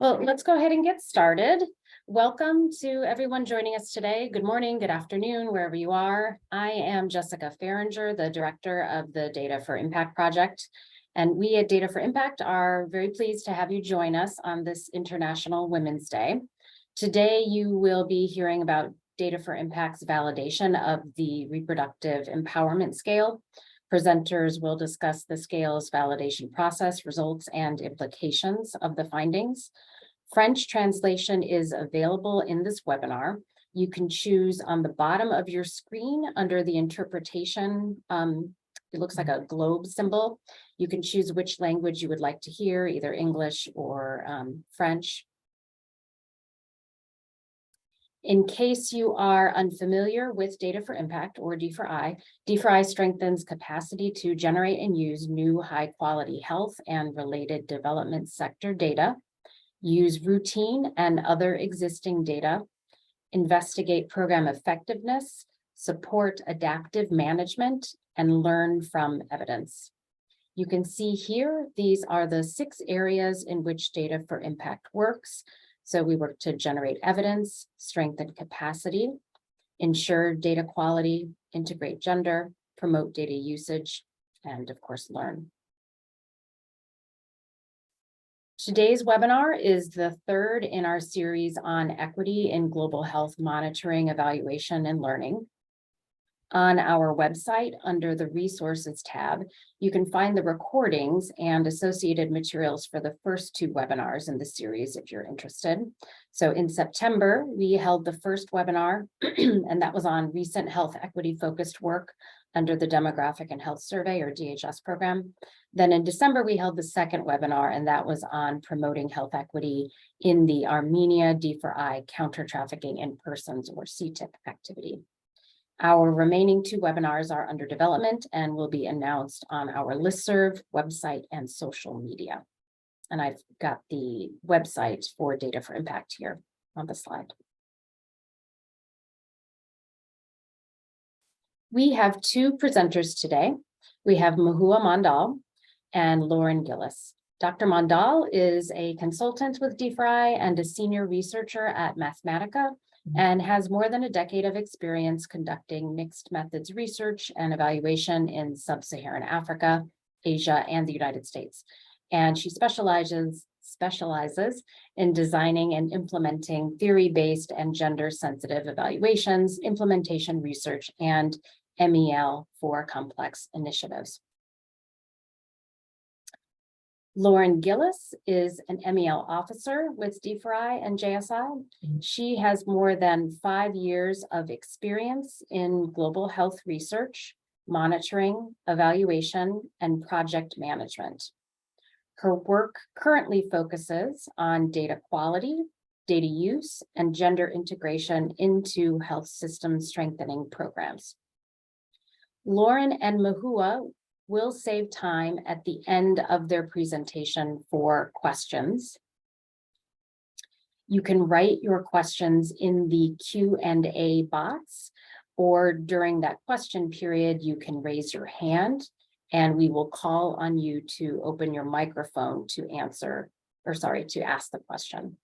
Well, let's go ahead and get started. Welcome to everyone joining us today. Good morning, good afternoon, wherever you are. I am Jessica Farringer, the director of the Data for Impact project. And we at Data for Impact are very pleased to have you join us on this International Women's Day. Today, you will be hearing about Data for Impact's validation of the Reproductive Empowerment Scale. Presenters will discuss the scale's validation process, results, and implications of the findings. French translation is available in this webinar. You can choose on the bottom of your screen under the interpretation, it looks like a globe symbol. You can choose which language you would like to hear, either English or French. In case you are unfamiliar with Data for Impact or D4I, D4I strengthens capacity to generate and use new high-quality health and related development sector data, use routine and other existing data, investigate program effectiveness, support adaptive management, and learn from evidence. You can see here, these are the 6 areas in which Data for Impact works. So we work to generate evidence, strengthen capacity, ensure data quality, integrate gender, promote data usage, and of course, learn. Today's webinar is the 3rd in our series on equity in global health monitoring, evaluation, and learning. On our website, under the Resources tab, you can find the recordings and associated materials for the first 2 webinars in the series if you're interested. So in September, we held the first webinar, and that was on recent health equity focused work under the Demographic and Health Survey, or DHS program. Then in December, we held the second webinar, and that was on promoting health equity in the Armenia D4I counter-trafficking in persons, or CTIP activity. Our remaining 2 webinars are under development and will be announced on our listserv, website, and social media. And I've got the website for Data for Impact here on the slide. We have 2 presenters today. We have Mahua Mandal and Lauren Gillis. Dr. Mandal is a consultant with D4I and a senior researcher at Mathematica, and has more than a decade of experience conducting mixed methods research and evaluation in sub-Saharan Africa, Asia, and the United States. And she specializes in designing and implementing theory-based and gender-sensitive evaluations, implementation research, and MEL for complex initiatives. Lauren Gillis is an MEL officer with D4I and JSI. She has more than 5 years of experience in global health research, monitoring, evaluation, and project management. Her work currently focuses on data quality, data use, and gender integration into health system strengthening programs. Lauren and Mahua will save time at the end of their presentation for questions. You can write your questions in the Q&A box, or during that question period, you can raise your hand and we will call on you to open your microphone to ask the question.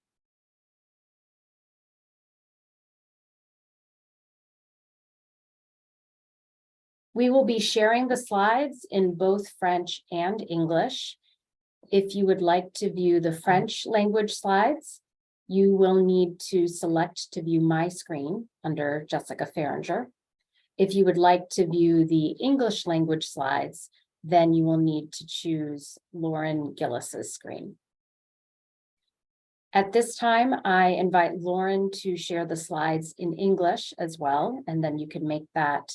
We will be sharing the slides in both French and English. If you would like to view the French language slides, you will need to select to view my screen under Jessica Farringer. If you would like to view the English language slides, then you will need to choose Lauren Gillis's screen. At this time, I invite Lauren to share the slides in English as well, and then you can make that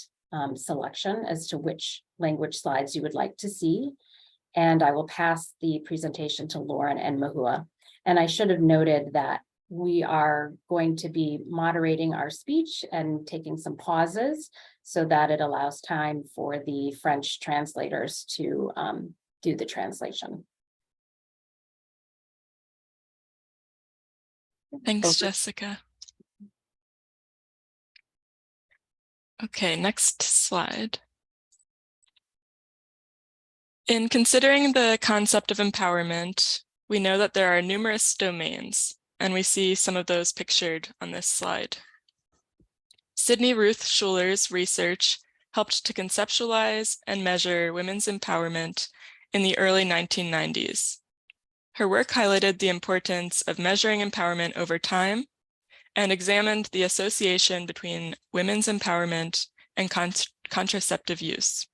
selection as to which language slides you would like to see. And I will pass the presentation to Lauren and Mahua. And I should have noted that we are going to be moderating our speech and taking some pauses so that it allows time for the French translators to do the translation. Thanks, Jessica. Okay, next slide. In considering the concept of empowerment, we know that there are numerous domains, and we see some of those pictured on this slide. Sydney Ruth Schuller's research helped to conceptualize and measure women's empowerment in the early 1990s. Her work highlighted the importance of measuring empowerment over time and examined the association between women's empowerment and contraceptive use.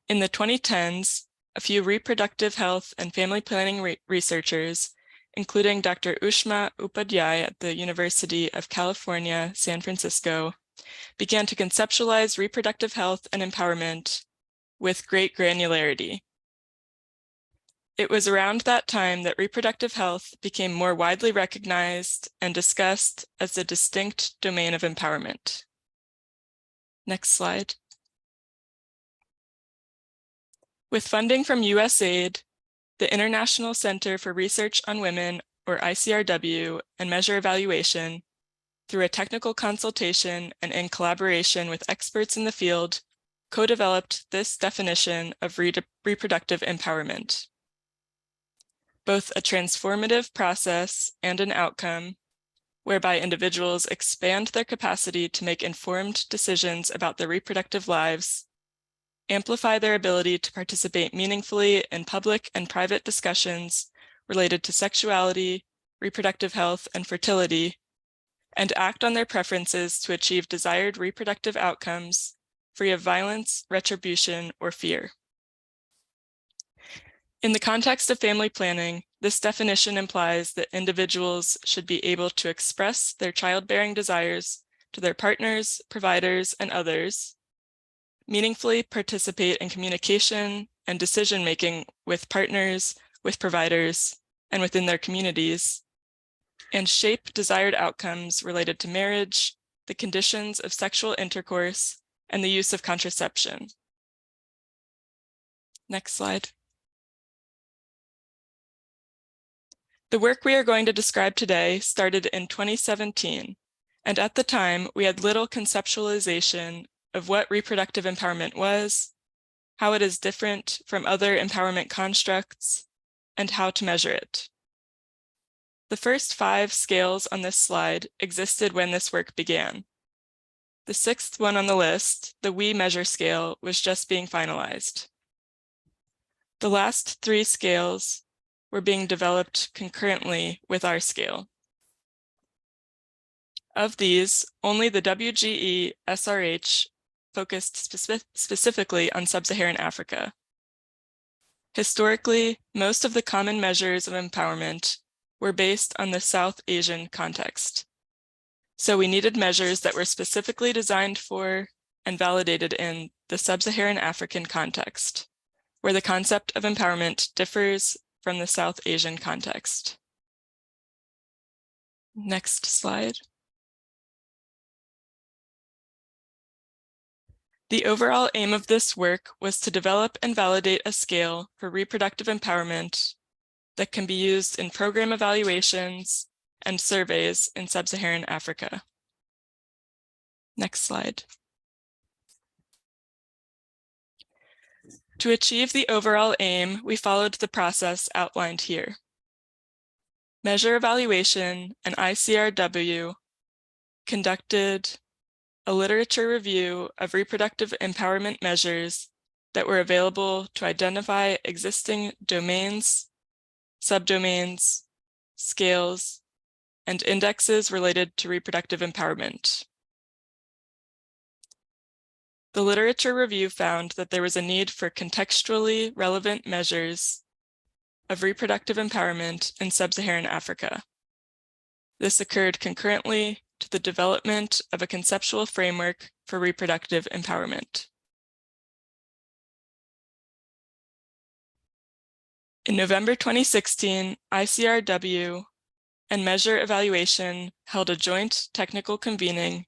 In the 2010s, a few reproductive health and family planning researchers, including Dr. Ushma Upadhyay at the University of California, San Francisco, began to conceptualize reproductive health and empowerment with great granularity. It was around that time that reproductive health became more widely recognized and discussed as a distinct domain of empowerment. Next slide. With funding from USAID, the International Center for Research on Women, or ICRW, and Measure Evaluation, through a technical consultation and in collaboration with experts in the field, co-developed this definition of reproductive empowerment. Both a transformative process and an outcome, whereby individuals expand their capacity to make informed decisions about their reproductive lives, amplify their ability to participate meaningfully in public and private discussions related to sexuality, reproductive health, and fertility, and act on their preferences to achieve desired reproductive outcomes, free of violence, retribution, or fear. In the context of family planning, this definition implies that individuals should be able to express their childbearing desires to their partners, providers, and others, meaningfully participate in communication and decision-making with partners, with providers, and within their communities, and shape desired outcomes related to marriage, the conditions of sexual intercourse, and the use of contraception. Next slide. The work we are going to describe today started in 2017, and at the time we had little conceptualization of what reproductive empowerment was, how it is different from other empowerment constructs, and how to measure it. The first 5 scales on this slide existed when this work began. The 6th one on the list, the We Measure scale, was just being finalized. The last 3 scales were being developed concurrently with our scale. Of these, only the WGE SRH focused specifically on sub-Saharan Africa. Historically, most of the common measures of empowerment were based on the South Asian context. So we needed measures that were specifically designed for and validated in the sub-Saharan African context, where the concept of empowerment differs from the South Asian context. Next slide. The overall aim of this work was to develop and validate a scale for reproductive empowerment that can be used in program evaluations and surveys in sub-Saharan Africa. Next slide. To achieve the overall aim, we followed the process outlined here. Measure Evaluation and ICRW conducted a literature review of reproductive empowerment measures that were available to identify existing domains, subdomains, scales, and indexes related to reproductive empowerment. The literature review found that there was a need for contextually relevant measures of reproductive empowerment in sub-Saharan Africa. This occurred concurrently to the development of a conceptual framework for reproductive empowerment. In November 2016, ICRW and Measure Evaluation held a joint technical convening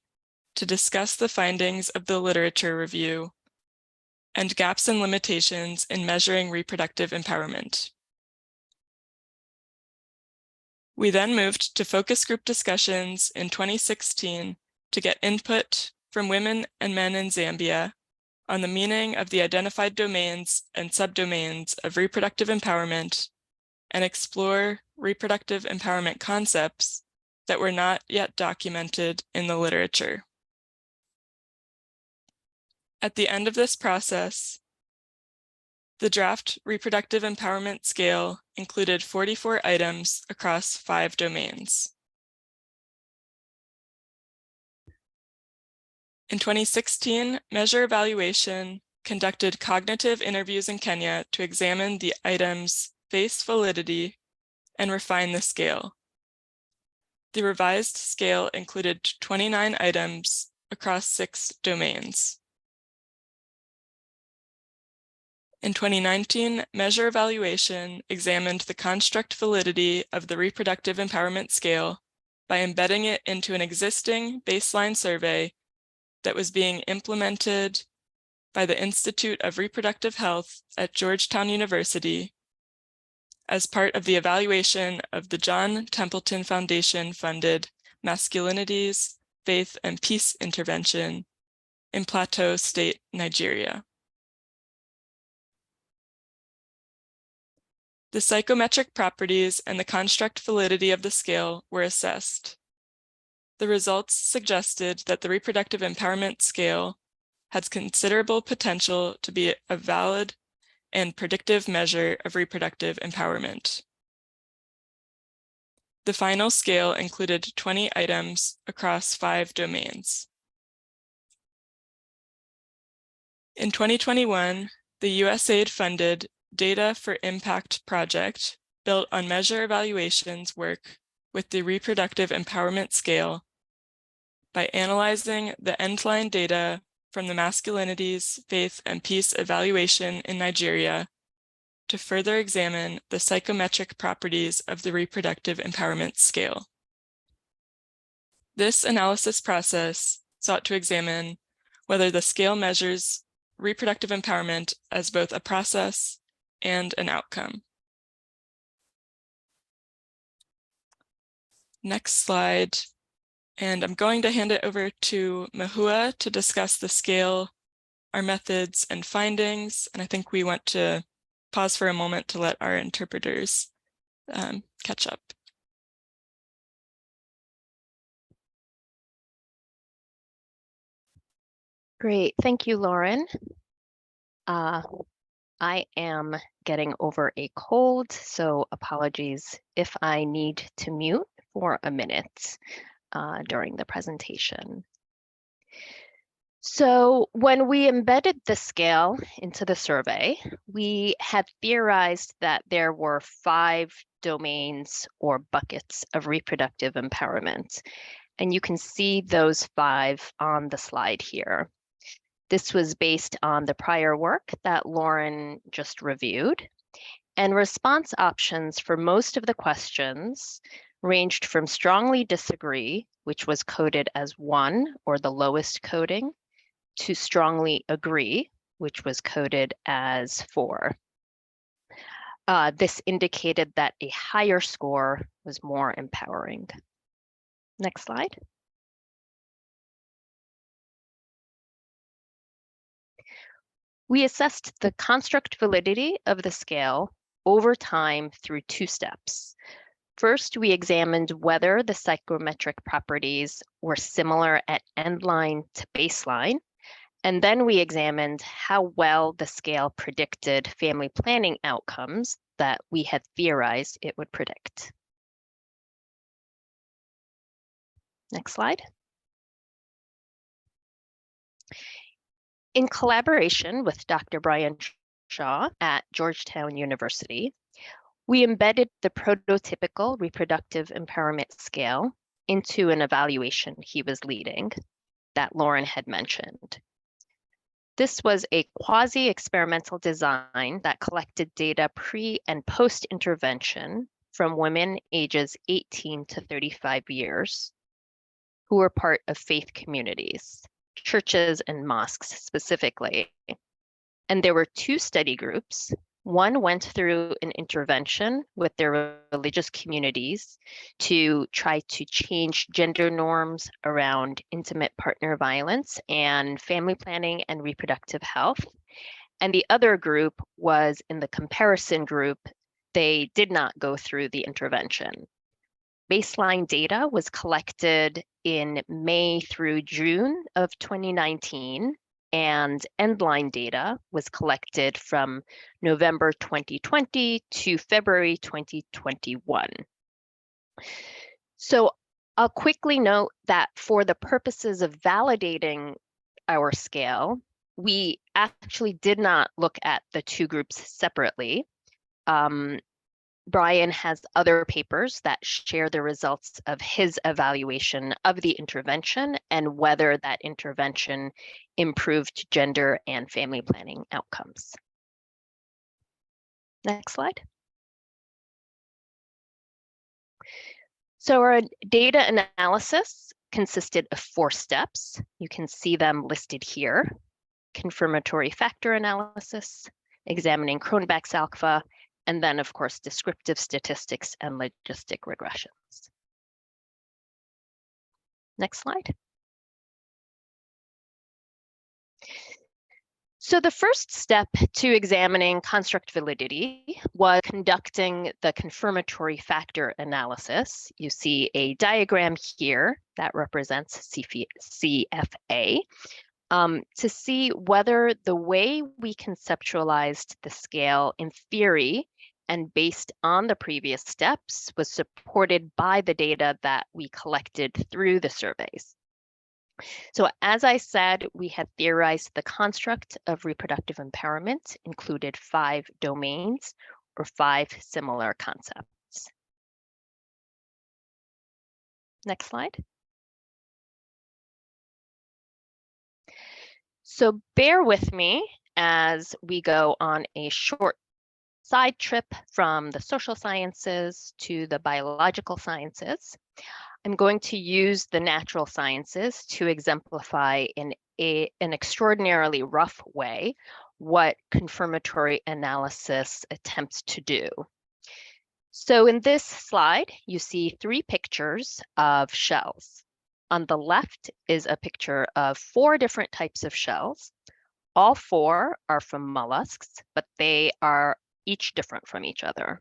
to discuss the findings of the literature review and gaps and limitations in measuring reproductive empowerment. We then moved to focus group discussions in 2016 to get input from women and men in Zambia on the meaning of the identified domains and subdomains of reproductive empowerment and explore reproductive empowerment concepts that were not yet documented in the literature. At the end of this process, the draft Reproductive Empowerment Scale included 44 items across 5 domains. In 2016, Measure Evaluation conducted cognitive interviews in Kenya to examine the items' face validity and refine the scale. The revised scale included 29 items across 6 domains. In 2019, Measure Evaluation examined the construct validity of the Reproductive Empowerment Scale by embedding it into an existing baseline survey that was being implemented by the Institute of Reproductive Health at Georgetown University as part of the evaluation of the John Templeton Foundation-funded Masculinities, Faith, and Peace intervention in Plateau State, Nigeria. The psychometric properties and the construct validity of the scale were assessed. The results suggested that the Reproductive Empowerment Scale has considerable potential to be a valid and predictive measure of reproductive empowerment. The final scale included 20 items across 5 domains. In 2021, the USAID-funded Data for Impact project built on Measure Evaluation's work with the Reproductive Empowerment Scale by analyzing the endline data from the Masculinities, Faith, and Peace evaluation in Nigeria to further examine the psychometric properties of the Reproductive Empowerment Scale. This analysis process sought to examine whether the scale measures reproductive empowerment as both a process and an outcome. Next slide. And I'm going to hand it over to Mahua to discuss the scale, our methods and findings. And I think we want to pause for a moment to let our interpreters catch up. Great, thank you, Lauren. I am getting over a cold, so apologies if I need to mute for a minute during the presentation. So when we embedded the scale into the survey, we had theorized that there were 5 domains or buckets of reproductive empowerment. And you can see those 5 on the slide here. This was based on the prior work that Lauren just reviewed. And response options for most of the questions ranged from strongly disagree, which was coded as 1 or the lowest coding, to strongly agree, which was coded as 4. This indicated that a higher score was more empowering. Next slide. We assessed the construct validity of the scale over time through 2 steps. First, we examined whether the psychometric properties were similar at endline to baseline, and then we examined how well the scale predicted family planning outcomes that we had theorized it would predict. Next slide. In collaboration with Dr. Brian Shaw at Georgetown University, we embedded the prototypical reproductive empowerment scale into an evaluation he was leading that Lauren had mentioned. This was a quasi-experimental design that collected data pre- and post-intervention from women ages 18 to 35 years who were part of faith communities, churches and mosques specifically. And there were 2 study groups. One went through an intervention with their religious communities to try to change gender norms around intimate partner violence and family planning and reproductive health. And the other group was in the comparison group they did not go through the intervention. Baseline data was collected in May through June of 2019, and endline data was collected from November 2020 to February 2021. So I'll quickly note that for the purposes of validating our scale, we actually did not look at the two groups separately. Brian has other papers that share the results of his evaluation of the intervention and whether that intervention improved gender and family planning outcomes. Next slide. So our data analysis consisted of 4 steps. You can see them listed here: confirmatory factor analysis, examining Cronbach's alpha, and then, of course, descriptive statistics and logistic regressions. Next slide. So the first step to examining construct validity was conducting the confirmatory factor analysis. You see a diagram here that represents CFA. To see whether the way we conceptualized the scale in theory and based on the previous steps was supported by the data that we collected through the surveys. So as I said, we had theorized the construct of reproductive empowerment included 5 domains or 5 similar concepts. Next slide. So bear with me as we go on a short side trip from the social sciences to the biological sciences. I'm going to use the natural sciences to exemplify in an extraordinarily rough way what confirmatory analysis attempts to do. So in this slide, you see 3 pictures of shells. On the left is a picture of 4 different types of shells. All 4 are from mollusks, but they are each different from each other.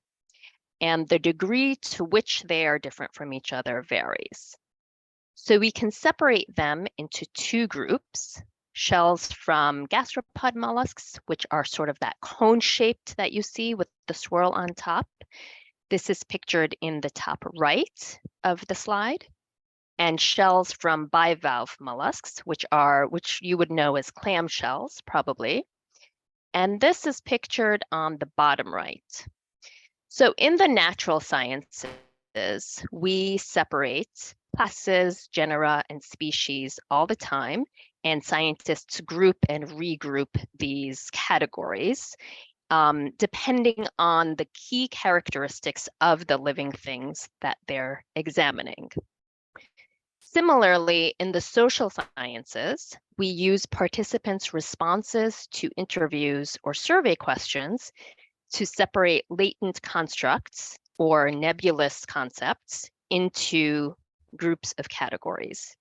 And the degree to which they are different from each other varies. So we can separate them into 2 groups: shells from gastropod mollusks, which are sort of that cone-shaped that you see with the swirl on top. This is pictured in the top right of the slide. And shells from bivalve mollusks, which you would know as clam shells, probably. And this is pictured on the bottom right. So in the natural sciences, we separate classes, genera, and species all the time, and scientists group and regroup these categories depending on the key characteristics of the living things that they're examining. Similarly, in the social sciences, we use participants' responses to interviews or survey questions to separate latent constructs or nebulous concepts into groups of categories.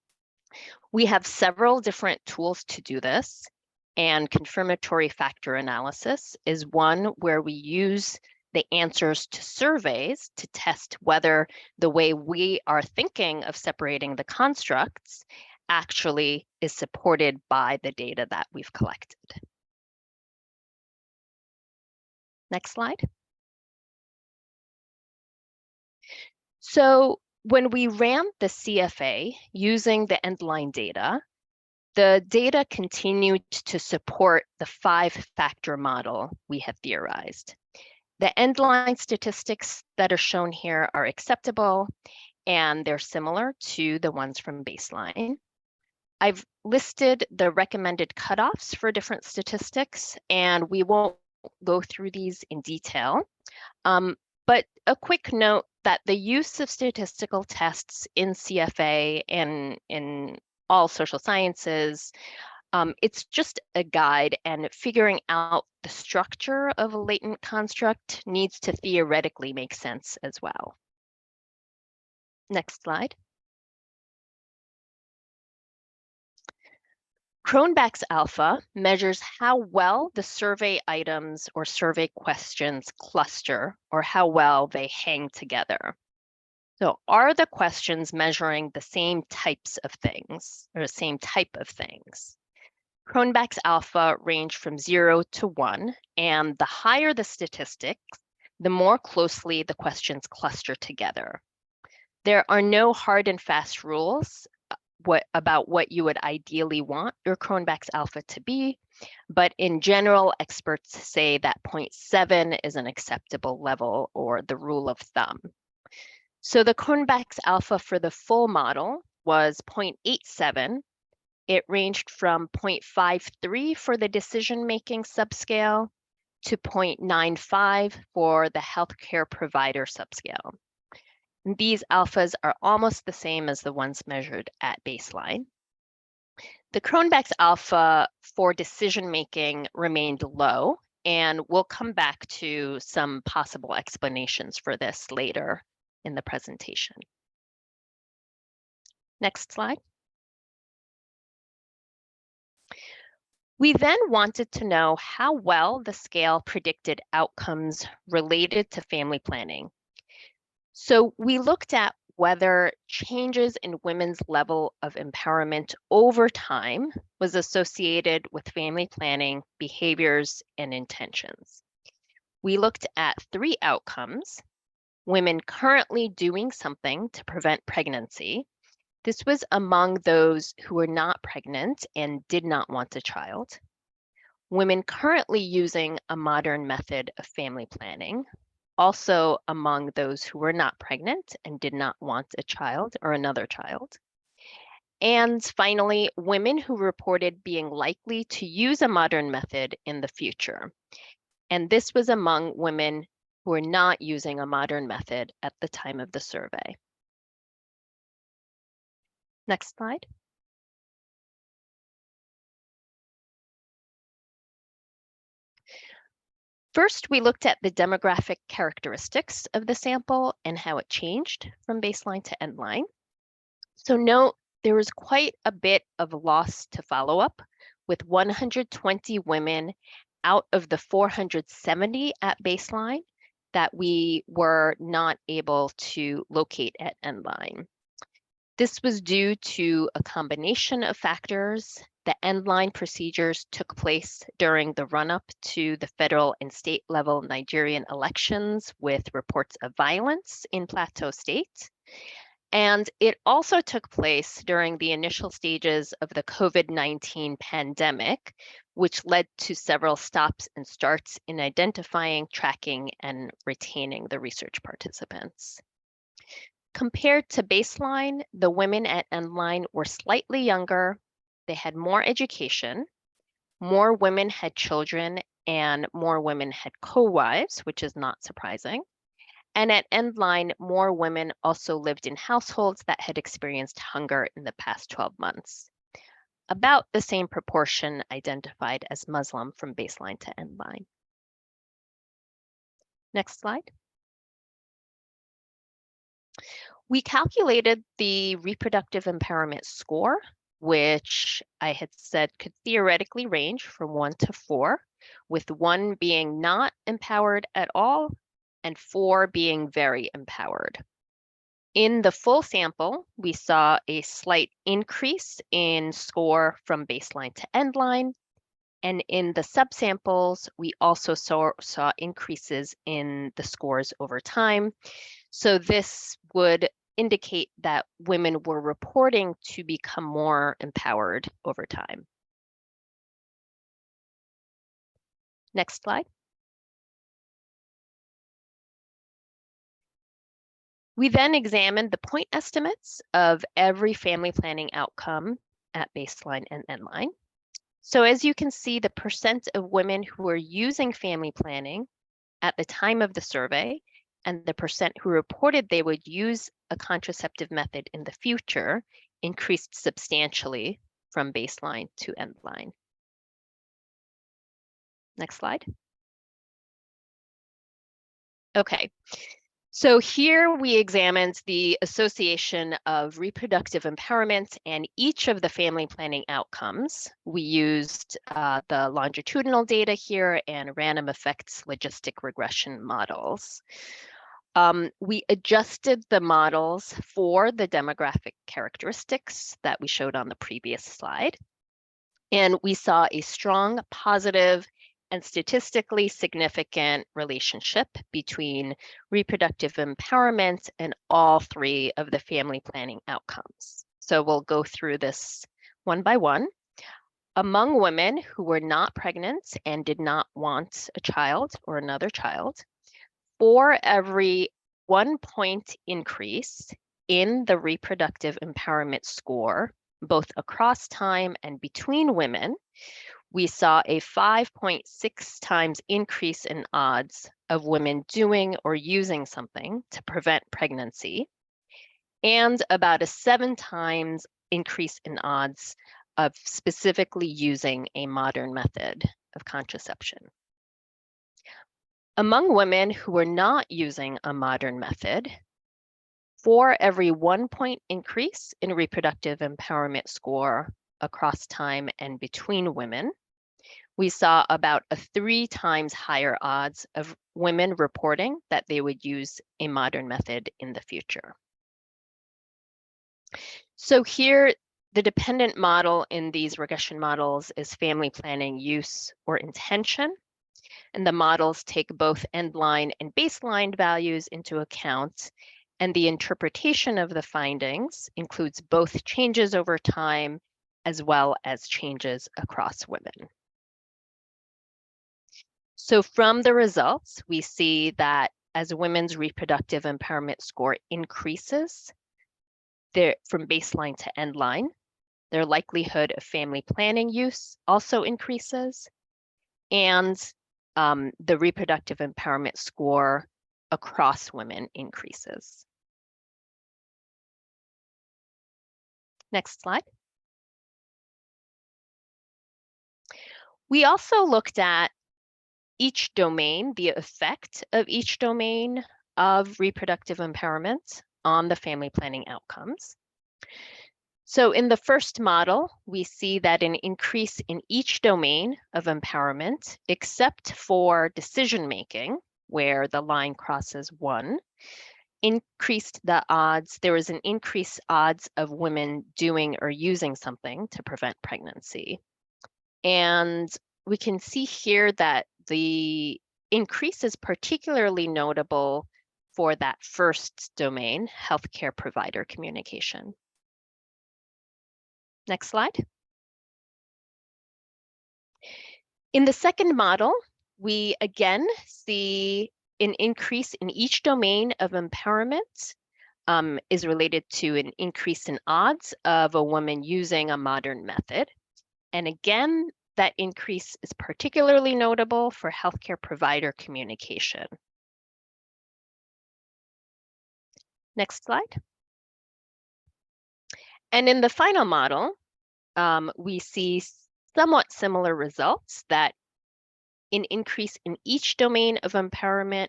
We have several different tools to do this, and confirmatory factor analysis is one where we use the answers to surveys to test whether the way we are thinking of separating the constructs actually is supported by the data that we've collected. Next slide. So when we ran the CFA using the endline data, the data continued to support the 5-factor model we had theorized. The endline statistics that are shown here are acceptable, and they're similar to the ones from baseline. I've listed the recommended cutoffs for different statistics, and we won't go through these in detail. But a quick note that the use of statistical tests in CFA and in all social sciences, it's just a guide, and figuring out the structure of a latent construct needs to theoretically make sense as well. Next slide. Cronbach's alpha measures how well the survey items or survey questions cluster or how well they hang together. So are the questions measuring the same types of things or the same type of things? Cronbach's alpha range from 0 to 1, and the higher the statistics, the more closely the questions cluster together. There are no hard and fast rules about what you would ideally want your Cronbach's alpha to be, but in general, experts say that 0.7 is an acceptable level or the rule of thumb. So the Cronbach's alpha for the full model was 0.87. It ranged from 0.53 for the decision-making subscale to 0.95 for the healthcare provider subscale. These alphas are almost the same as the ones measured at baseline. The Cronbach's alpha for decision-making remained low, and we'll come back to some possible explanations for this later in the presentation. Next slide. We then wanted to know how well the scale predicted outcomes related to family planning. So we looked at whether changes in women's level of empowerment over time was associated with family planning, behaviors, and intentions. We looked at 3 outcomes: women currently doing something to prevent pregnancy. This was among those who were not pregnant and did not want a child. Women currently using a modern method of family planning, also among those who were not pregnant and did not want a child or another child. And finally, women who reported being likely to use a modern method in the future. And this was among women who were not using a modern method at the time of the survey. Next slide. First, we looked at the demographic characteristics of the sample and how it changed from baseline to endline. So note, there was quite a bit of loss to follow-up, with 120 women out of the 470 at baseline that we were not able to locate at endline. This was due to a combination of factors. The endline procedures took place during the run-up to the federal and state level Nigerian elections with reports of violence in Plateau State. And it also took place during the initial stages of the COVID-19 pandemic, which led to several stops and starts in identifying, tracking, and retaining the research participants. Compared to baseline, the women at endline were slightly younger, they had more education, more women had children, and more women had co-wives, which is not surprising. And at endline, more women also lived in households that had experienced hunger in the past 12 months. About the same proportion identified as Muslim from baseline to endline. Next slide. We calculated the reproductive empowerment score, which I had said could theoretically range from 1 to 4, with 1 being not empowered at all and 4 being very empowered. In the full sample, we saw a slight increase in score from baseline to endline. And in the subsamples, we also saw increases in the scores over time. So this would indicate that women were reporting to become more empowered over time. Next slide. We then examined the point estimates of every family planning outcome at baseline and endline. So as you can see, the percent of women who are using family planning at the time of the survey and the percent who reported they would use a contraceptive method in the future increased substantially from baseline to endline. Next slide. Okay, So here we examined the association of reproductive empowerment and each of the family planning outcomes. We used the longitudinal data here and random effects logistic regression models. We adjusted the models for the demographic characteristics that we showed on the previous slide. And we saw a strong positive and statistically significant relationship between reproductive empowerment and all three of the family planning outcomes. So we'll go through this one by one. Among women who were not pregnant and did not want a child or another child, for every 1 point increase in the reproductive empowerment score, both across time and between women, we saw a 5.6 times increase in odds of women doing or using something to prevent pregnancy, and about a 7 times increase in odds of specifically using a modern method of contraception. Among women who were not using a modern method, for every 1 point increase in reproductive empowerment score across time and between women, we saw about a 3 times higher odds of women reporting that they would use a modern method in the future. So here, the dependent model in these regression models is family planning use or intention. And the models take both endline and baseline values into account. And the interpretation of the findings includes both changes over time as well as changes across women. So from the results, we see that as women's reproductive empowerment score increases from baseline to endline, their likelihood of family planning use also increases, and the reproductive empowerment score across women increases. Next slide. We also looked at each domain, the effect of each domain of reproductive empowerment on the family planning outcomes. So in the first model, we see that an increase in each domain of empowerment, except for decision-making, where the line crosses 1, increased the odds, there was an increased odds of women doing or using something to prevent pregnancy. And we can see here that the increase is particularly notable for that first domain, healthcare provider communication. Next slide. In the second model, we again see an increase in each domain of empowerment is related to an increase in odds of a woman using a modern method. And again, that increase is particularly notable for healthcare provider communication. Next slide. And in the final model, we see somewhat similar results, that an increase in each domain of empowerment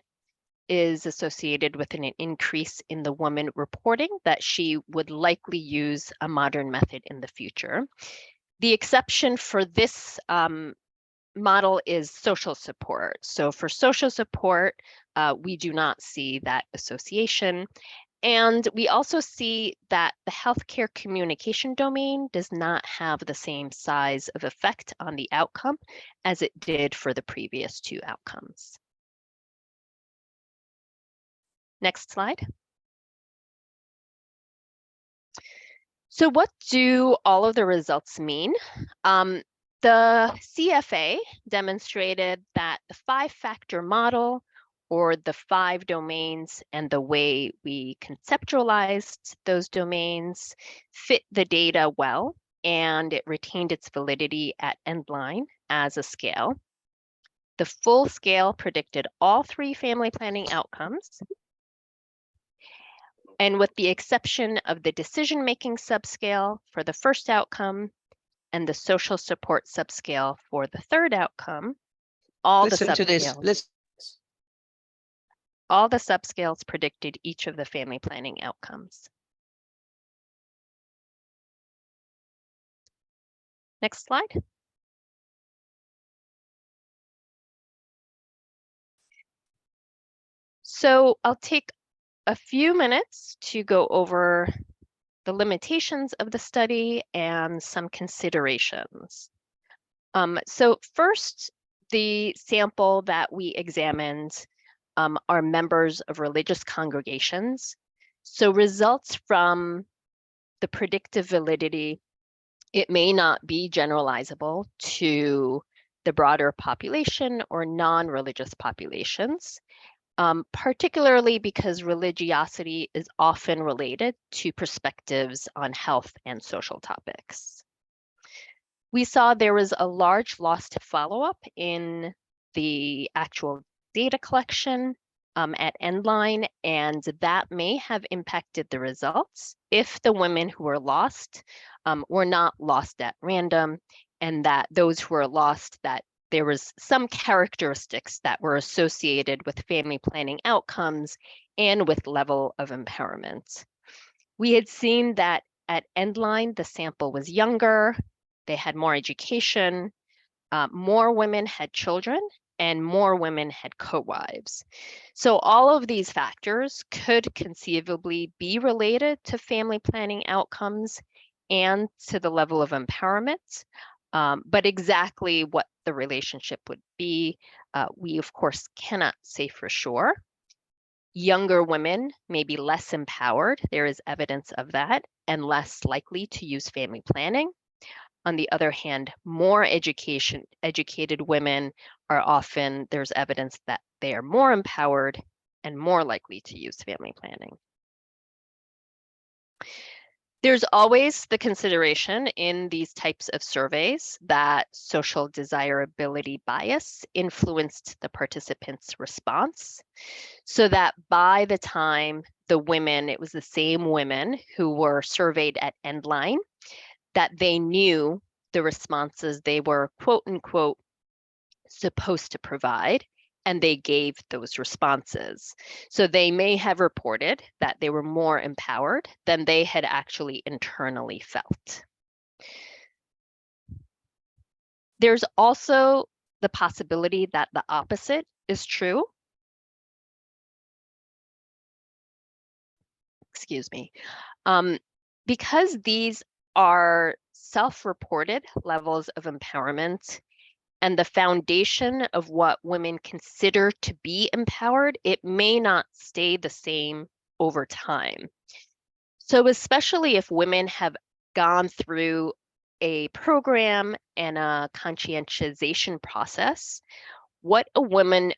is associated with an increase in the woman reporting that she would likely use a modern method in the future. The exception for this model is social support. So for social support, we do not see that association. And we also see that the healthcare communication domain does not have the same size of effect on the outcome as it did for the previous 2 outcomes. Next slide. So what do all of the results mean? The CFA demonstrated that the 5-factor model, or the 5 domains, and the way we conceptualized those domains fit the data well, and it retained its validity at endline as a scale. The full scale predicted all 3 family planning outcomes. And with the exception of the decision-making subscale for the first outcome and the social support subscale for the third outcome, all the subscales. all the subscales predicted each of the family planning outcomes. Next slide. So I'll take a few minutes to go over the limitations of the study and some considerations. So first, the sample that we examined are members of religious congregations. So results from the predictive validity, it may not be generalizable to the broader population or non-religious populations, particularly because religiosity is often related to perspectives on health and social topics. We saw there was a large loss to follow-up in the actual data collection at endline, and that may have impacted the results if the women who were lost were not lost at random, and that those who were lost, that there was some characteristics that were associated with family planning outcomes and with level of empowerment. We had seen that at endline, the sample was younger, they had more education, more women had children, and more women had co-wives. So all of these factors could conceivably be related to family planning outcomes and to the level of empowerment, but exactly what the relationship would be, we of course cannot say for sure. Younger women may be less empowered, there is evidence of that, and less likely to use family planning. On the other hand, more educated women are often, there's evidence that they are more empowered and more likely to use family planning. There's always the consideration in these types of surveys that social desirability bias influenced the participants' response, so that by the time the women, it was the same women who were surveyed at endline, that they knew the responses they were quote unquote supposed to provide, and they gave those responses. So they may have reported that they were more empowered than they had actually internally felt. There's also the possibility that the opposite is true. Excuse me. Because these are self-reported levels of empowerment and the foundation of what women consider to be empowered, it may not stay the same over time. So especially if women have gone through a program and a conscientization process, what a woman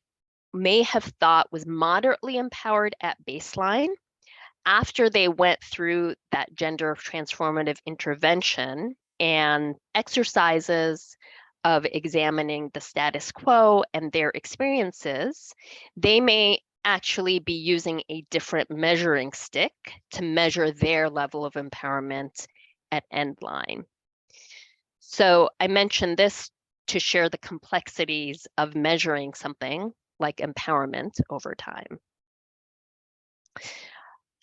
may have thought was moderately empowered at baseline, after they went through that gender transformative intervention and exercises of examining the status quo and their experiences, they may actually be using a different measuring stick to measure their level of empowerment at endline. So I mentioned this to share the complexities of measuring something like empowerment over time.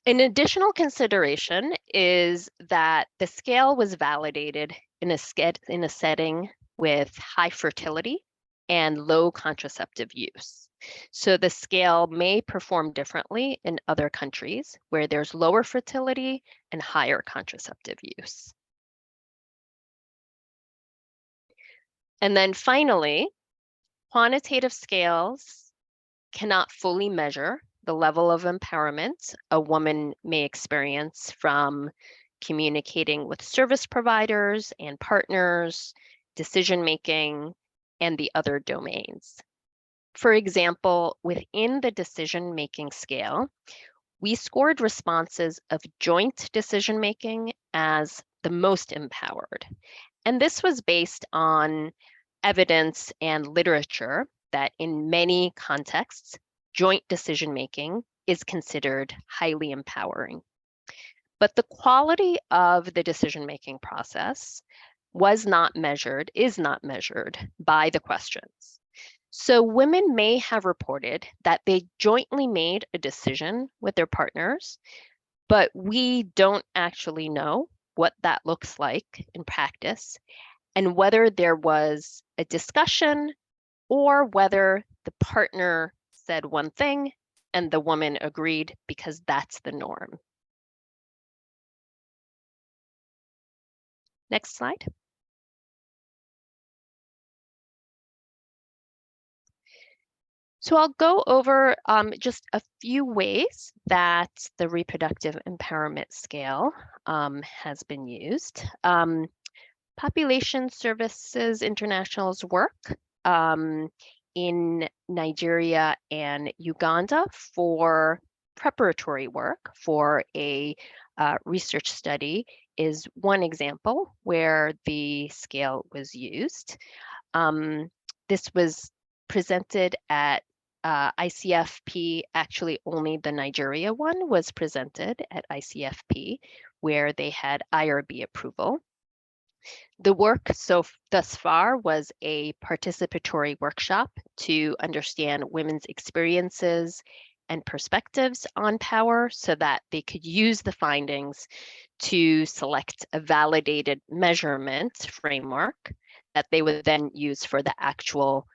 An additional consideration is that the scale was validated in a setting with high fertility and low contraceptive use. So the scale may perform differently in other countries where there's lower fertility and higher contraceptive use. And then finally, quantitative scales cannot fully measure the level of empowerment a woman may experience from communicating with service providers and partners, decision-making, and the other domains. For example, within the decision-making scale, we scored responses of joint decision-making as the most empowered. And this was based on evidence and literature that in many contexts, joint decision-making is considered highly empowering. But the quality of the decision-making process is not measured by the questions. So women may have reported that they jointly made a decision with their partners, but we don't actually know what that looks like in practice and whether there was a discussion or whether the partner said one thing and the woman agreed because that's the norm. Next slide. So I'll go over just a few ways that the Reproductive Empowerment Scale has been used. Population Services International's work in Nigeria and Uganda for preparatory work for a research study is one example where the scale was used. This was presented at ICFP, actually only the Nigeria one was presented at ICFP, where they had IRB approval. The work thus far was a participatory workshop to understand women's experiences and perspectives on power so that they could use the findings to select a validated measurement framework that they would then use for the actual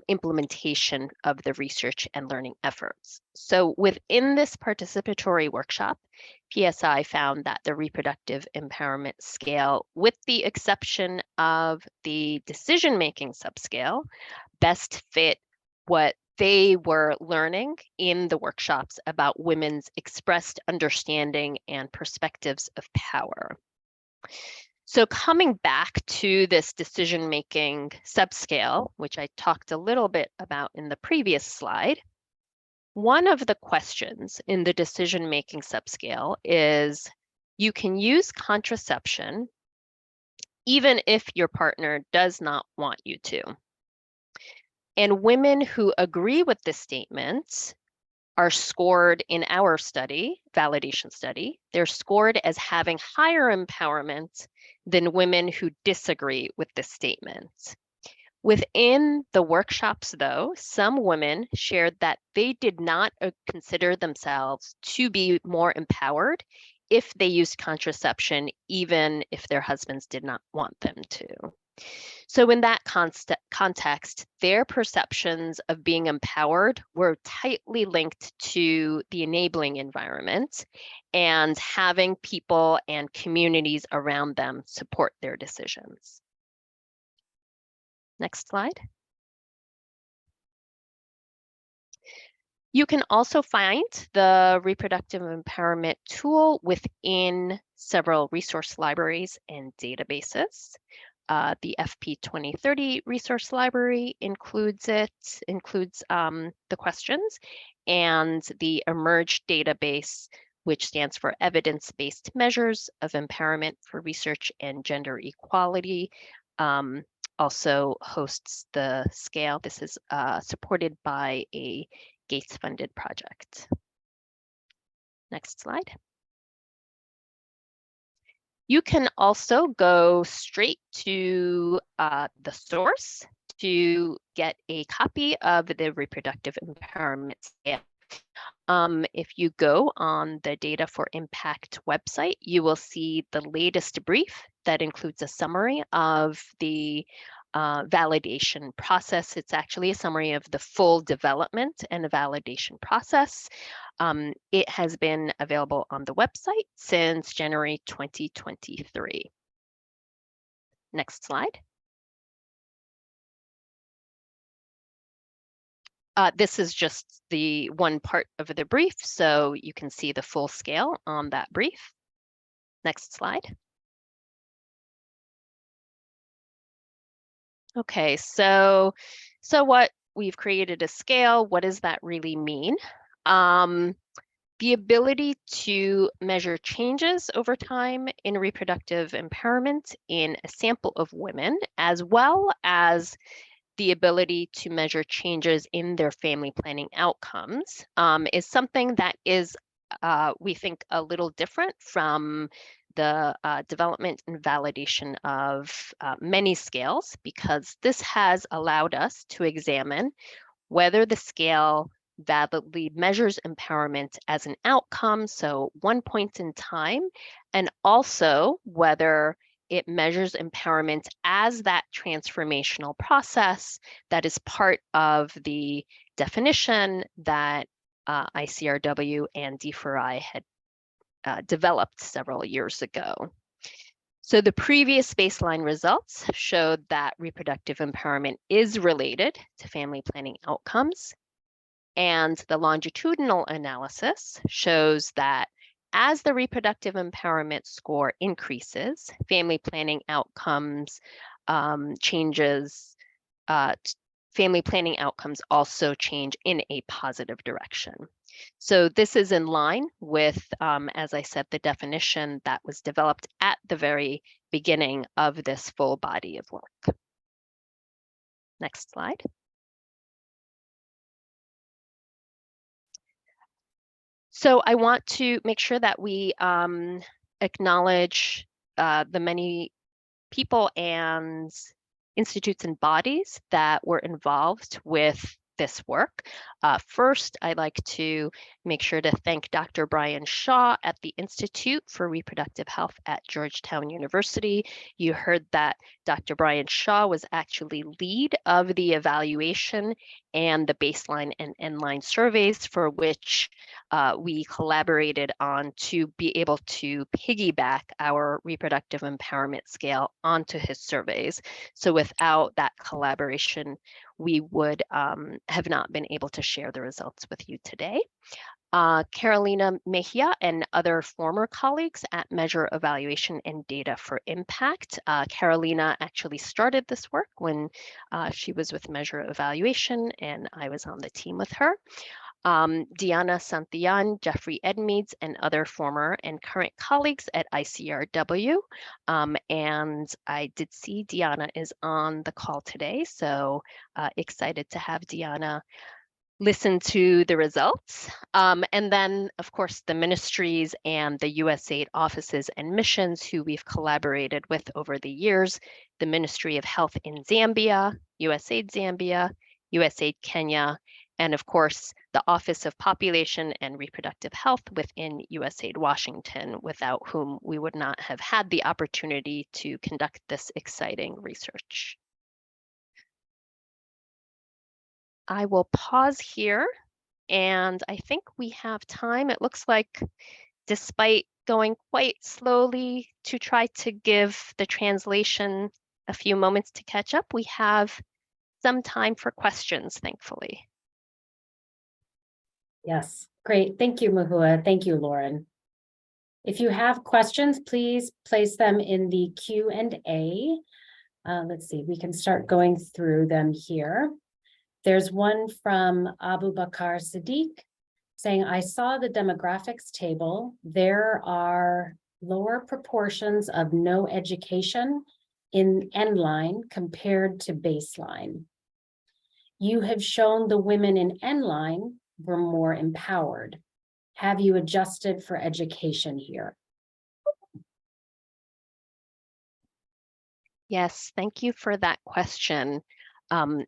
implementation of the research and learning efforts. So within this participatory workshop, PSI found that the Reproductive Empowerment Scale, with the exception of the decision-making subscale, best fit what they were learning in the workshops about women's expressed understanding and perspectives of power. So coming back to this decision-making subscale, which I talked a little bit about in the previous slide, one of the questions in the decision-making subscale is you can use contraception even if your partner does not want you to. And women who agree with this statement are scored in our study, validation study, they're scored as having higher empowerment than women who disagree with this statement. Within the workshops, though, some women shared that they did not consider themselves to be more empowered if they used contraception, even if their husbands did not want them to. So in that context, their perceptions of being empowered were tightly linked to the enabling environment and having people and communities around them support their decisions. Next slide. You can also find the reproductive empowerment tool within several resource libraries and databases. The FP 2030 resource library includes the questions, and the eMERGE database, which stands for Evidence-Based Measures of Empowerment for Research and Gender Equality, also hosts the scale. This is supported by a Gates-funded project. Next slide. You can also go straight to the source to get a copy of the Reproductive Empowerment Scale. If you go on the Data for Impact website, you will see the latest brief that includes a summary of the validation process. It's actually a summary of the full development and validation process. It has been available on the website since January 2023. Next slide. This is just the one part of the brief, so you can see the full scale on that brief. Next slide. Okay, so what we've created a scale. What does that really mean? The ability to measure changes over time in reproductive empowerment in a sample of women, as well as the ability to measure changes in their family planning outcomes, is something that is, we think, a little different from the development and validation of many scales, because this has allowed us to examine whether the scale validly measures empowerment as an outcome, so one point in time, and also whether it measures empowerment as that transformational process that is part of the definition that ICRW and D4I had developed several years ago. So the previous baseline results showed that reproductive empowerment is related to family planning outcomes. And the longitudinal analysis shows that as the reproductive empowerment score increases, family planning outcomes family planning outcomes also change in a positive direction. So this is in line with, as I said, the definition that was developed at the very beginning of this full body of work. Next slide. So I want to make sure that we acknowledge the many people and institutes and bodies that were involved with this work. First, I'd like to make sure to thank Dr. Brian Shaw at the Institute for Reproductive Health at Georgetown University. You heard that Dr. Brian Shaw was actually lead of the evaluation and the baseline and endline surveys, for which we collaborated on to be able to piggyback our reproductive empowerment scale onto his surveys. So without that collaboration, we would have not been able to share the results with you today. Carolina Mejia and other former colleagues at Measure Evaluation and Data for Impact. Carolina actually started this work when she was with Measure Evaluation, and I was on the team with her. Diana Santillan, Jeffrey Edmeades, and other former and current colleagues at ICRW. And I did see Diana is on the call today, so excited to have Diana listen to the results. And then, of course, the ministries and the USAID offices and missions who we've collaborated with over the years, the Ministry of Health in Zambia, USAID Zambia, USAID Kenya, and of course, the Office of Population and Reproductive Health within USAID Washington, without whom we would not have had the opportunity to conduct this exciting research. I will pause here, and I think we have time. It looks like, despite going quite slowly to try to give the translation a few moments to catch up, we have some time for questions, thankfully. Yes, great. Thank you, Mahua. Thank you, Lauren. If you have questions, please place them in the Q&A. Let's see, we can start going through them here. There's one from Abu Bakar Siddiq saying, I saw the demographics table. There are lower proportions of no education in end line compared to baseline. You have shown the women in end line were more empowered. Have you adjusted for education here? Yes, thank you for that question.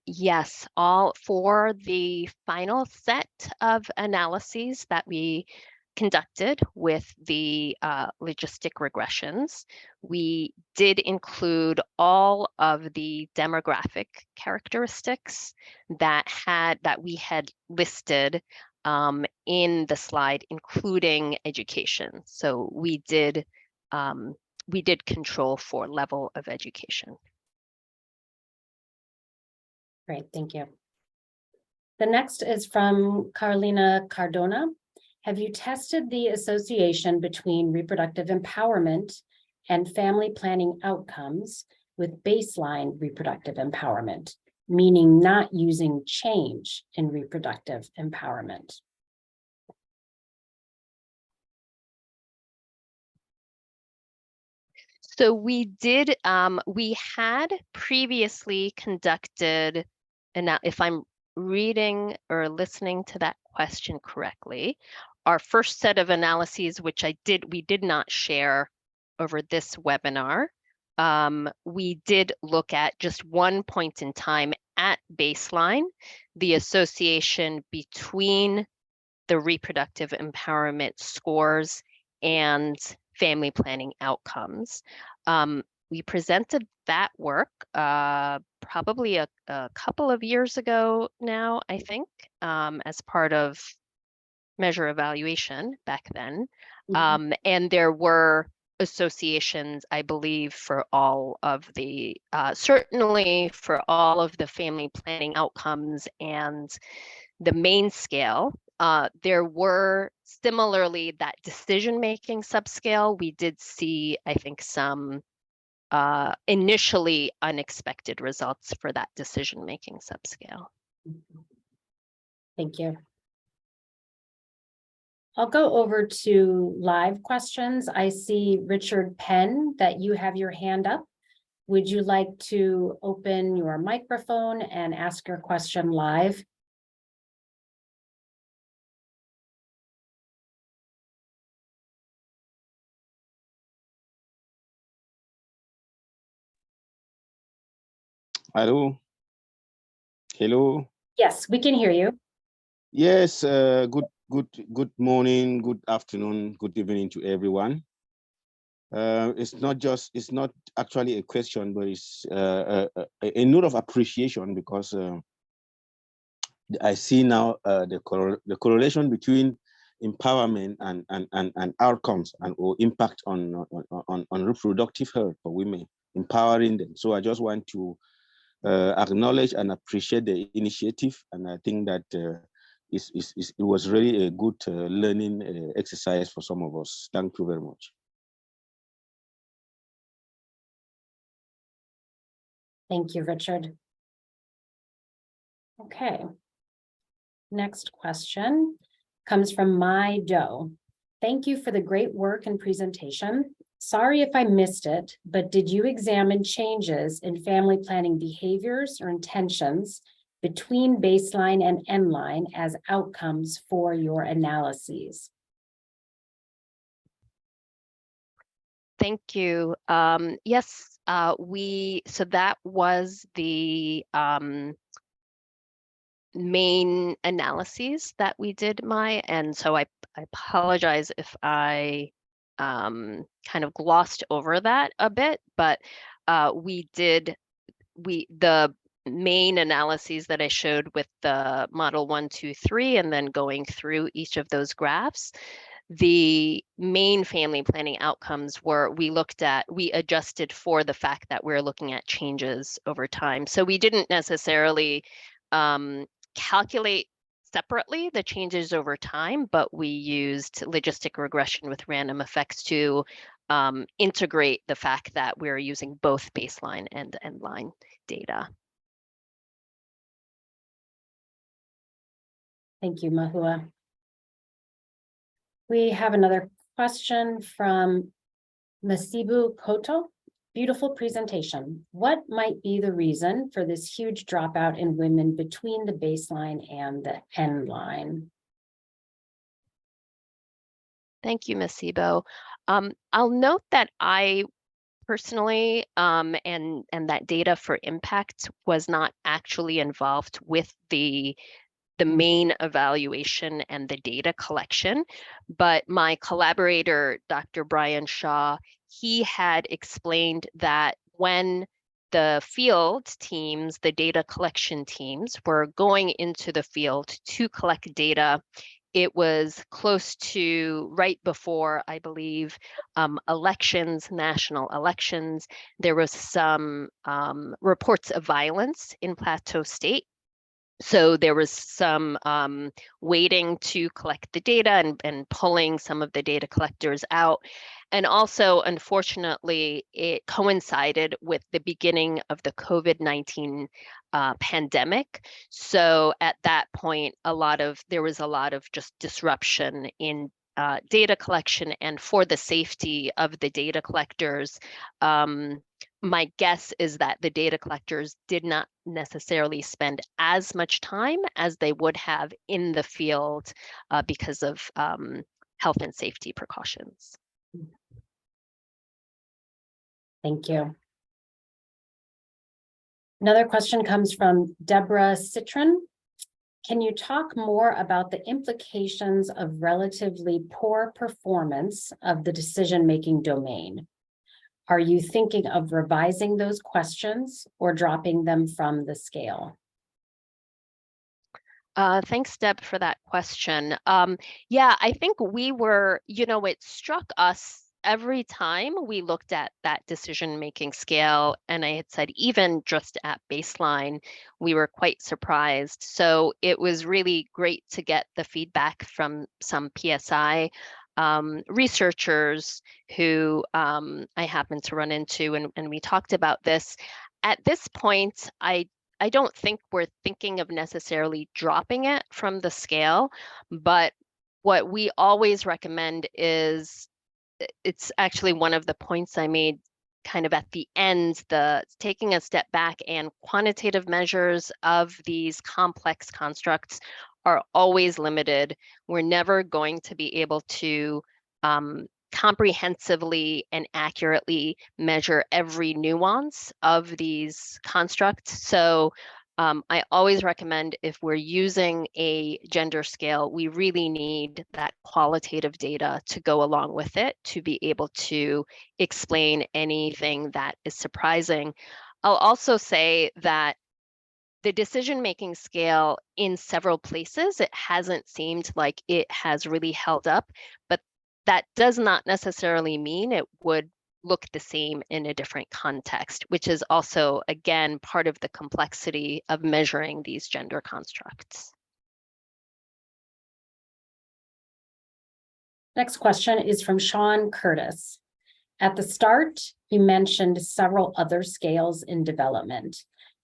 Yes, all for the final set of analyses that we conducted with the logistic regressions, we did include all of the demographic characteristics that we had listed in the slide, including education. So we did control for level of education. Great, thank you. The next is from Carolina Cardona. Have you tested the association between reproductive empowerment and family planning outcomes with baseline reproductive empowerment, meaning not using change in reproductive empowerment? So we did, we had previously conducted, and now if I'm reading or listening to that question correctly, our first set of analyses, which we did not share over this webinar, we did look at just one point in time at baseline, the association between the reproductive empowerment scores and family planning outcomes. We presented that work probably a couple of years ago now, I think, as part of measure evaluation back then. And there were associations, I believe, for all of the, certainly for all of the family planning outcomes and the main scale. There were similarly that decision-making subscale. We did see, I think, some initially unexpected results for that decision-making subscale. Thank you. I'll go over to live questions. I see Richard Penn that you have your hand up. Would you like to open your microphone and ask your question live? Hello. Hello. Yes, we can hear you. Yes. Good morning. Good afternoon. Good evening to everyone. It's not actually a question, but it's a note of appreciation, because I see now the correlation between empowerment and outcomes or impact on reproductive health for women, empowering them. So I just want to acknowledge and appreciate the initiative, and I think that it was really a good learning exercise for some of us. Thank you very much. Thank you, Richard. Okay. Next question comes from My Doe. Thank you for the great work and presentation. Sorry if I missed it, but did you examine changes in family planning behaviors or intentions between baseline and end line as outcomes for your analyses? Thank you. Yes, so that was the main analyses that we did, and so I apologize if I kind of glossed over that a bit, but the main analyses that I showed with the model 1, 2, 3, and then going through each of those graphs, the main family planning outcomes were we adjusted for the fact that we're looking at changes over time. So we didn't necessarily calculate separately the changes over time, but we used logistic regression with random effects to integrate the fact that we're using both baseline and end line data. Thank you, Mahua. We have another question from Masibu Koto. Beautiful presentation. What might be the reason for this huge dropout in women between the baseline and the end line? Thank you, Masibo. I'll note that I personally, and that data for impact was not actually involved with the main evaluation and the data collection, but my collaborator, Dr. Brian Shaw, he had explained that when the field teams, the data collection teams, were going into the field to collect data, it was close to right before, I believe, elections, national elections. There was some reports of violence in Plateau State. So there was some waiting to collect the data and pulling some of the data collectors out. And also, unfortunately, it coincided with the beginning of the COVID-19 pandemic. So at that point, there was a lot of just disruption in data collection, and for the safety of the data collectors, my guess is that the data collectors did not necessarily spend as much time as they would have in the field because of health and safety precautions. Thank you. Another question comes from Deborah Citron. Can you talk more about the implications of relatively poor performance of the decision-making domain? Are you thinking of revising those questions or dropping them from the scale? Thanks, Deb, for that question. Yeah, I think we were, it struck us every time we looked at that decision-making scale, and I had said even just at baseline, we were quite surprised. So it was really great to get the feedback from some PSI researchers who I happened to run into, and we talked about this. At this point, I don't think we're thinking of necessarily dropping it from the scale, but what we always recommend is, it's actually one of the points I made kind of at the end, the taking a step back, and quantitative measures of these complex constructs are always limited. We're never going to be able to comprehensively and accurately measure every nuance of these constructs. So I always recommend, if we're using a gender scale, we really need that qualitative data to go along with it to be able to explain anything that is surprising. I'll also say that the decision-making scale, in several places, it hasn't seemed like it has really held up, but that does not necessarily mean it would look the same in a different context, which is also, again, part of the complexity of measuring these gender constructs. Next question is from Sean Curtis. At the start, you mentioned several other scales in development.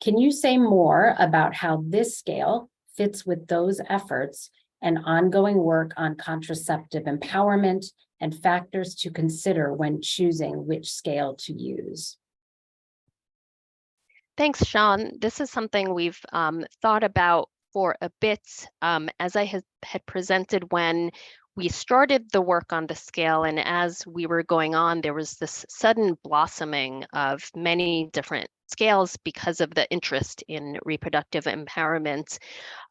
Can you say more about how this scale fits with those efforts and ongoing work on contraceptive empowerment and factors to consider when choosing which scale to use? Thanks, Sean. This is something we've thought about for a bit. As I had presented when we started the work on the scale, and as we were going on, there was this sudden blossoming of many different scales because of the interest in reproductive empowerment.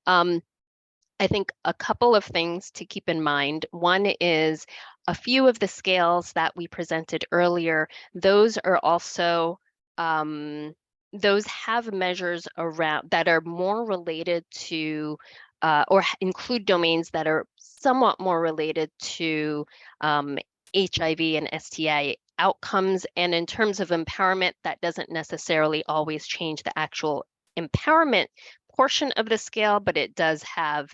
I think a couple of things to keep in mind. One is a few of the scales that we presented earlier, those are also, those have measures around that are more related to, or include domains that are somewhat more related to HIV and STI outcomes. And in terms of empowerment, that doesn't necessarily always change the actual empowerment portion of the scale, but it does have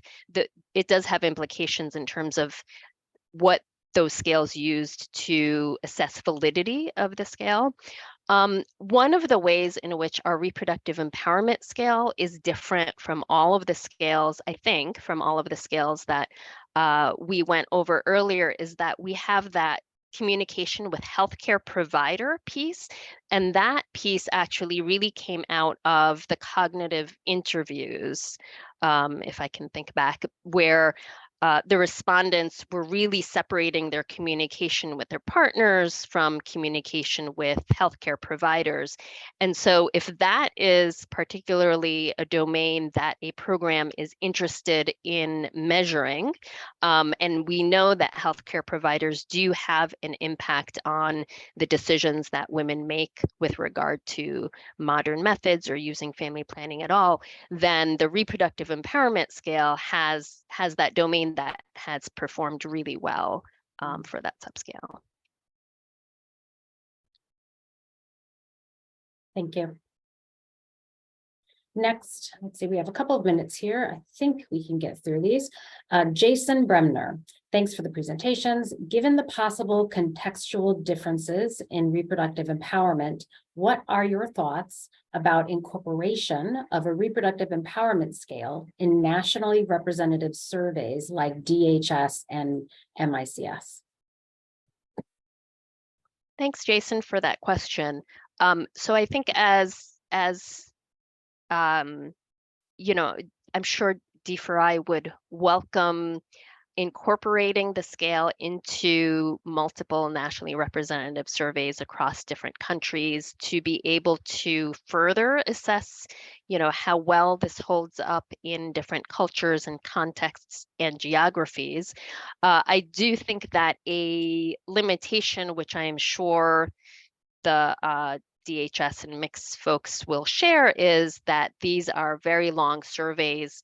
implications in terms of what those scales used to assess validity of the scale. One of the ways in which our reproductive empowerment scale is different from all of the scales, I think, from all of the scales that we went over earlier, is that we have that communication with healthcare provider piece. And that piece actually really came out of the cognitive interviews, if I can think back, where the respondents were really separating their communication with their partners from communication with healthcare providers. And so if that is particularly a domain that a program is interested in measuring, and we know that healthcare providers do have an impact on the decisions that women make with regard to modern methods or using family planning at all, then the reproductive empowerment scale has that domain that has performed really well for that subscale. Thank you. Next, let's see, we have a couple of minutes here. I think we can get through these. Jason Bremner, thanks for the presentations. Given the possible contextual differences in reproductive empowerment, what are your thoughts about incorporation of a reproductive empowerment scale in nationally representative surveys like DHS and MICS? Thanks, Jason, for that question. So I think as you know, I'm sure D4I would welcome incorporating the scale into multiple nationally representative surveys across different countries to be able to further assess, how well this holds up in different cultures and contexts and geographies. I do think that a limitation, which I am sure the DHS and mixed folks will share, is that these are very long surveys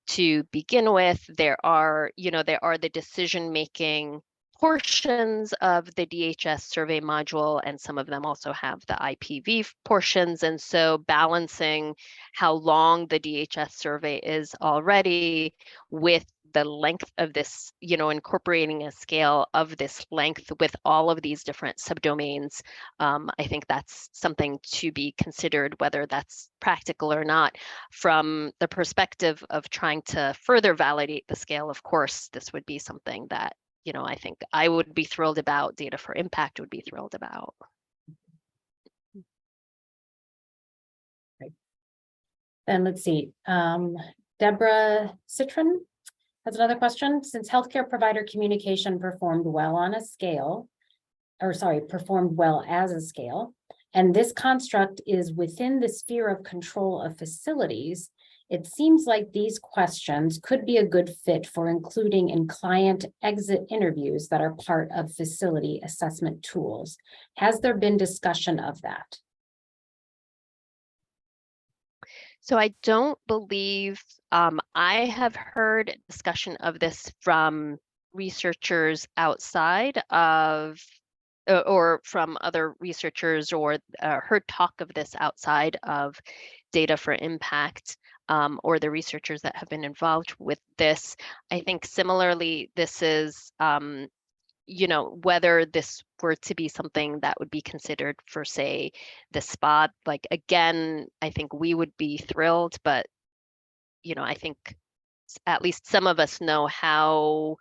to begin with. There are the decision-making portions of the DHS survey module, and some of them also have the IPV portions. And so balancing how long the DHS survey is already with the length of this, incorporating a scale of this length with all of these different subdomains, I think that's something to be considered, whether that's practical or not. From the perspective of trying to further validate the scale, of course, this would be something that, I think I would be thrilled about, Data for Impact would be thrilled about. Great. Then let's see, Deborah Citron has another question. Since healthcare provider communication performed well as a scale, and this construct is within the sphere of control of facilities, it seems like these questions could be a good fit for including in client exit interviews that are part of facility assessment tools. Has there been discussion of that? So I don't believe I have heard discussion of this from researchers outside of, or from other researchers, or heard talk of this outside of Data for Impact, or the researchers that have been involved with this. I think similarly, this is, whether this were to be something that would be considered for, say, the SPA, like, again, I think we would be thrilled, but, I think at least some of us know how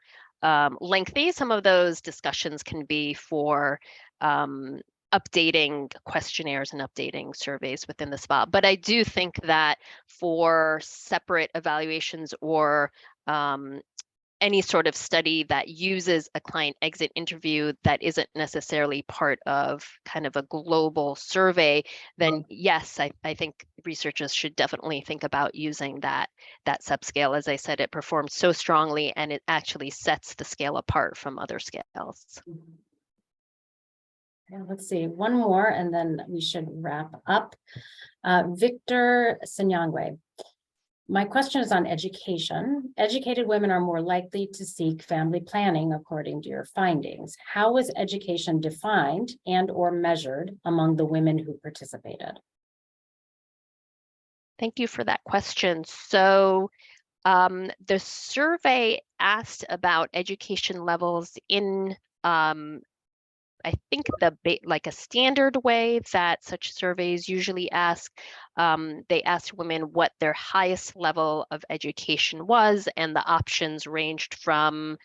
lengthy some of those discussions can be for updating questionnaires and updating surveys within the SPA. But I do think that for separate evaluations or any sort of study that uses a client exit interview that isn't necessarily part of kind of a global survey, then yes, I think researchers should definitely think about using that subscale. As I said, it performs so strongly, and it actually sets the scale apart from other scales. Okay, let's see, one more, and then we should wrap up. Victor Sinyangwe. My question is on education. Educated women are more likely to seek family planning according to your findings. How was education defined and or measured among the women who participated? Thank you for that question. So the survey asked about education levels in I think like a standard way that such surveys usually ask. They asked women what their highest level of education was, and the options ranged from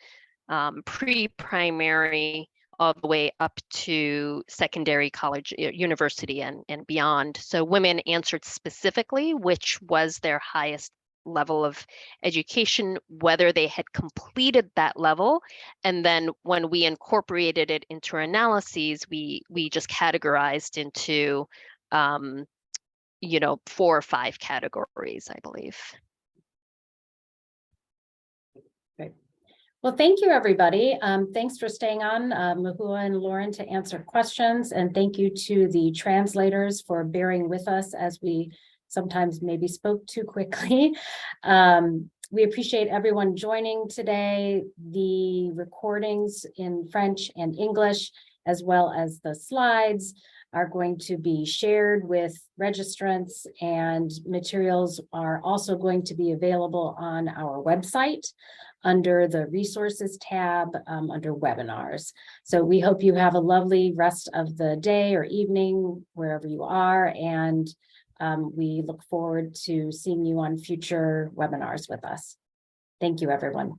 pre-primary all the way up to secondary, college, university, and beyond. So women answered specifically which was their highest level of education, whether they had completed that level, and then when we incorporated it into our analyses, we just categorized into 4 or 5 categories, I believe. Great. Well, thank you, everybody. Thanks for staying on, Mahua and Lauren, to answer questions, and thank you to the translators for bearing with us as we sometimes maybe spoke too quickly. We appreciate everyone joining today. The recordings in French and English, as well as the slides, are going to be shared with registrants, and materials are also going to be available on our website under the resources tab under webinars. So we hope you have a lovely rest of the day or evening, wherever you are, and we look forward to seeing you on future webinars with us. Thank you, everyone.